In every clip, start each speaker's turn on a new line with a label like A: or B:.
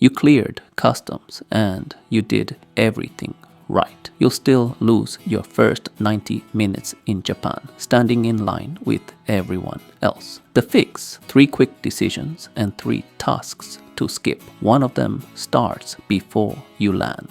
A: You cleared customs and you did everything right. You'll still lose your first 90 minutes in Japan, standing in line with everyone else. The fix: 3 quick decisions and 3 tasks to skip. One of them starts before you land.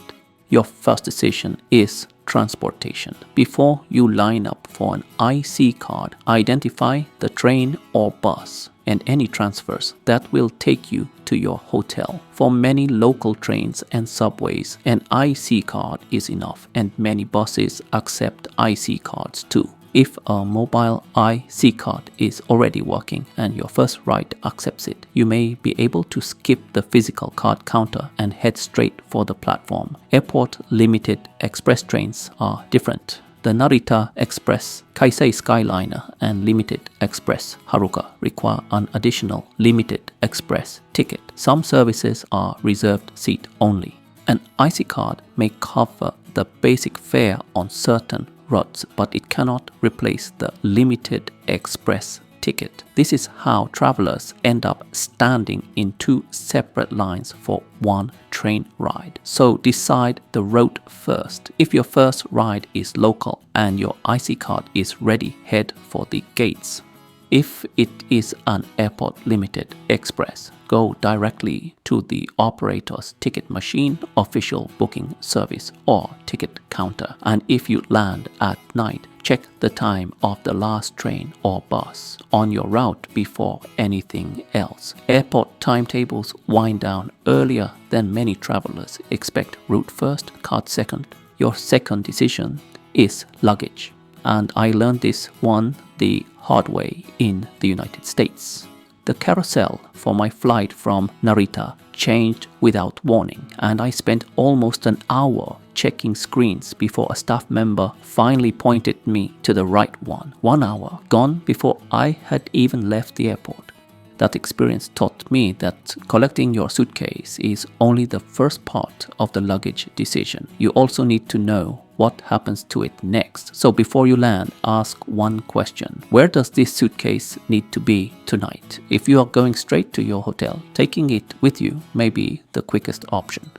A: Your first decision is transportation. Before you line up for an IC card, identify the train or bus and any transfers that will take you to your hotel. For many local trains and subways, an IC card is enough, and many buses accept IC cards too. If a mobile IC card is already working and your first ride accepts it, you may be able to skip the physical card counter and head straight for the platform. Airport limited express trains are different. The Narita Express, Kansai Skyliner, and Limited Express Haruka require an additional Limited Express ticket. Some services are reserved seat only. An IC card may cover the basic fare on certain routes, but it cannot replace the Limited Express ticket. This is how travelers end up standing in 2 separate lines for one train ride. So decide the route first. If your first ride is local and your IC card is ready, head for the gates. If it is an airport limited express, go directly to the operator's ticket machine, official booking service, or ticket counter. And if you land at night, check the time of the last train or bus on your route before anything else. Airport timetables wind down earlier than many travelers expect. Route first, card second. Your second decision is luggage. And I learned this one the hard way in the United States. The carousel for my flight from Narita changed without warning, and I spent almost an hour checking screens before a staff member finally pointed me to the right one. 1 hour gone before I had even left the airport. That experience taught me that collecting your suitcase is only the first part of the luggage decision. You also need to know what happens to it next. So before you land, ask one question. Where does this suitcase need to be tonight? If you are going straight to your hotel, taking it with you may be the quickest option.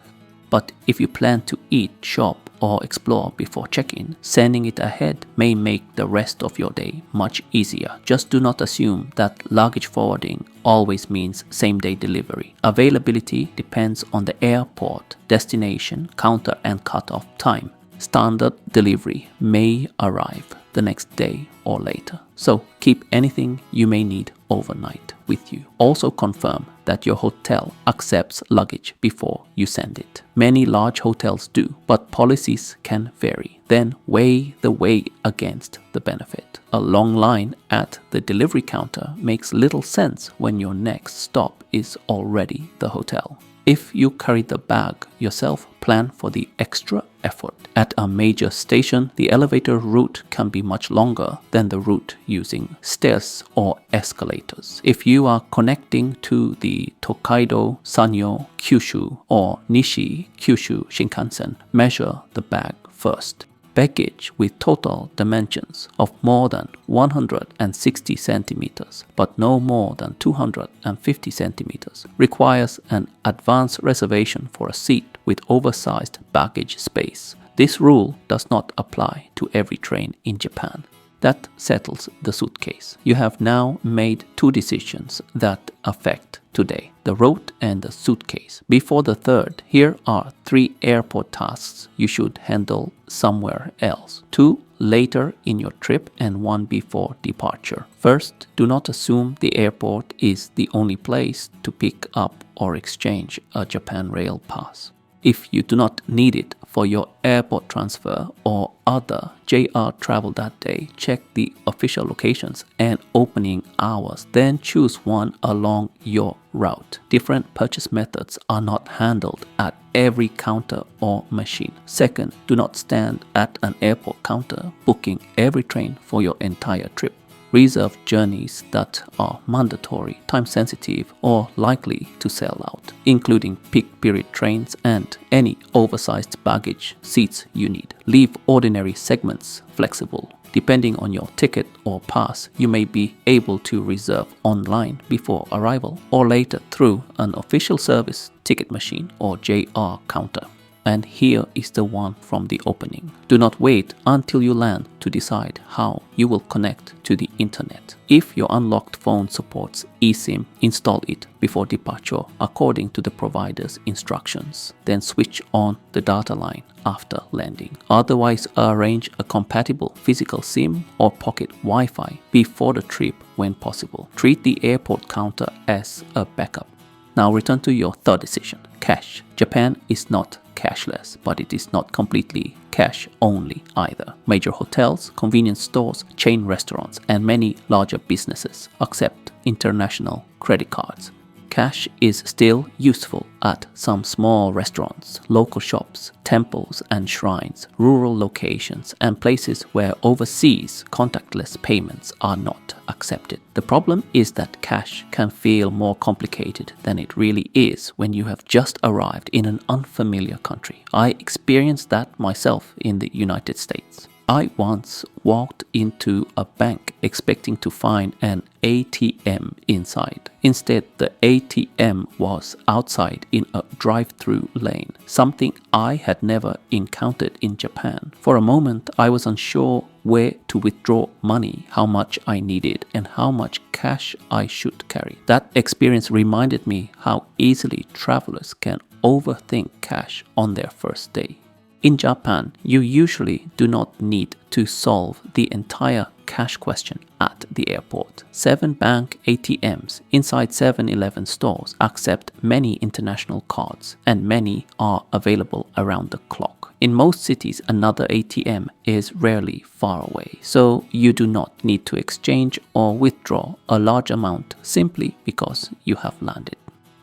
A: But if you plan to eat, shop, or explore before check-in, sending it ahead may make the rest of your day much easier. Just do not assume that luggage forwarding always means same-day delivery. Availability depends on the airport, destination, counter, and cut-off time. Standard delivery may arrive the next day or later. So keep anything you may need overnight with you. Also confirm that your hotel accepts luggage before you send it. Many large hotels do, but policies can vary. Then weigh the weight against the benefit. A long line at the delivery counter makes little sense when your next stop is already the hotel. If you carry the bag yourself, plan for the extra effort. At a major station, the elevator route can be much longer than the route using stairs or escalators. If you are connecting to the Tokaido, Sanyo, Kyushu, or Nishi, Kyushu Shinkansen, measure the bag first. Baggage with total dimensions of more than 160 centimeters but no more than 250 centimeters requires an advance reservation for a seat with oversized baggage space. This rule does not apply to every train in Japan. That settles the suitcase. You have now made 2 decisions that affect today: the route and the suitcase. Before the third, here are 3 airport tasks you should handle somewhere else. 2 later in your trip and 1 before departure. First, do not assume the airport is the only place to pick up or exchange a Japan Rail pass. If you do not need it for your airport transfer or other JR travel that day, check the official locations and opening hours. Then choose one along your route. Different purchase methods are not handled at every counter or machine. Second, do not stand at an airport counter booking every train for your entire trip. reserve journeys that are mandatory, time-sensitive, or likely to sell out, including peak period trains and any oversized baggage seats you need. Leave ordinary segments flexible. Depending on your ticket or pass, you may be able to reserve online before arrival or later through an official service, ticket machine, or JR counter. And here is the one from the opening. Do not wait until you land to decide how you will connect to the internet. If your unlocked phone supports eSIM, install it before departure according to the provider's instructions. Then switch on the data line after landing. Otherwise, arrange a compatible physical SIM or pocket Wi-Fi before the trip when possible. Treat the airport counter as a backup. Now return to your third decision, cash. Japan is not cashless, but it is not completely cash only either. Major hotels, convenience stores, chain restaurants, and many larger businesses accept international credit cards. Cash is still useful at some small restaurants, local shops, temples and shrines, rural locations, and places where overseas contactless payments are not accepted. The problem is that cash can feel more complicated than it really is when you have just arrived in an unfamiliar country. I experienced that myself in the United States. I once walked into a bank expecting to find an ATM inside. Instead, the ATM was outside in a drive-through lane, something I had never encountered in Japan. For a moment, I was unsure where to withdraw money, how much I needed, and how much cash I should carry. That experience reminded me how easily travelers can overthink cash on their first day. In Japan, you usually do not need to solve the entire cash question at the airport. 7 bank ATMs inside 7-Eleven stores accept many international cards, and many are available around the clock. In most cities, another ATM is rarely far away, so you do not need to exchange or withdraw a large amount simply because you have landed.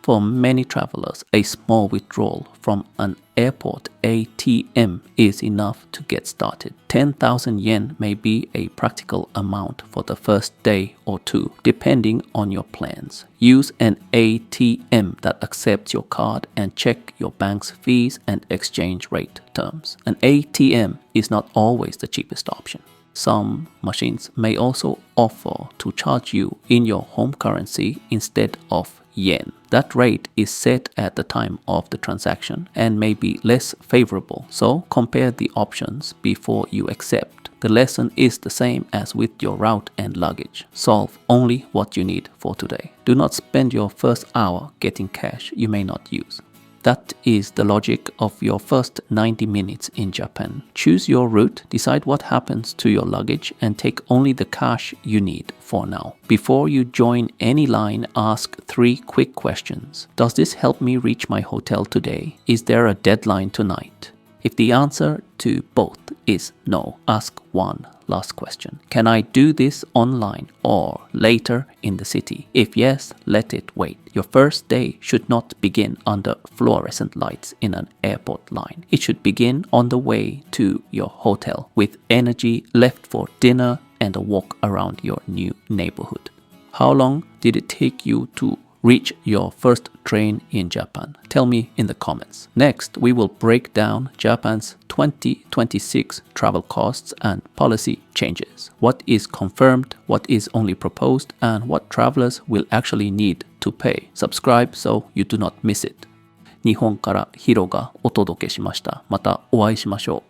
A: For many travelers, a small withdrawal from an airport ATM is enough to get started. 10,000 yen may be a practical amount for the first day or two, depending on your plans. Use an ATM that accepts your card and check your bank's fees and exchange rate terms. An ATM is not always the cheapest option. Some machines may also offer to charge you in your home currency instead of yen. That rate is set at the time of the transaction and may be less favorable, so compare the options before you accept. The lesson is the same as with your route and luggage. Solve only what you need for today. Do not spend your first hour getting cash you may not use. That is the logic of your first 90 minutes in Japan. Choose your route, decide what happens to your luggage, and take only the cash you need for now. Before you join any line, ask 3 quick questions. Does this help me reach my hotel today? Is there a deadline tonight? If the answer to both is no, ask one last question. Can I do this online or later in the city? If yes, let it wait. Your first day should not begin under fluorescent lights in an airport line. It should begin on the way to your hotel with energy left for dinner and a walk around your new neighborhood. How long did it take you to reach your first train in Japan? Tell me in the comments. Next, we will break down Japan's 2026 travel costs and policy changes. What is confirmed, what is only proposed, and what travelers will actually need to pay. Subscribe so you do not miss it. 日本からヒロがお届けしました。またお会いしましょう。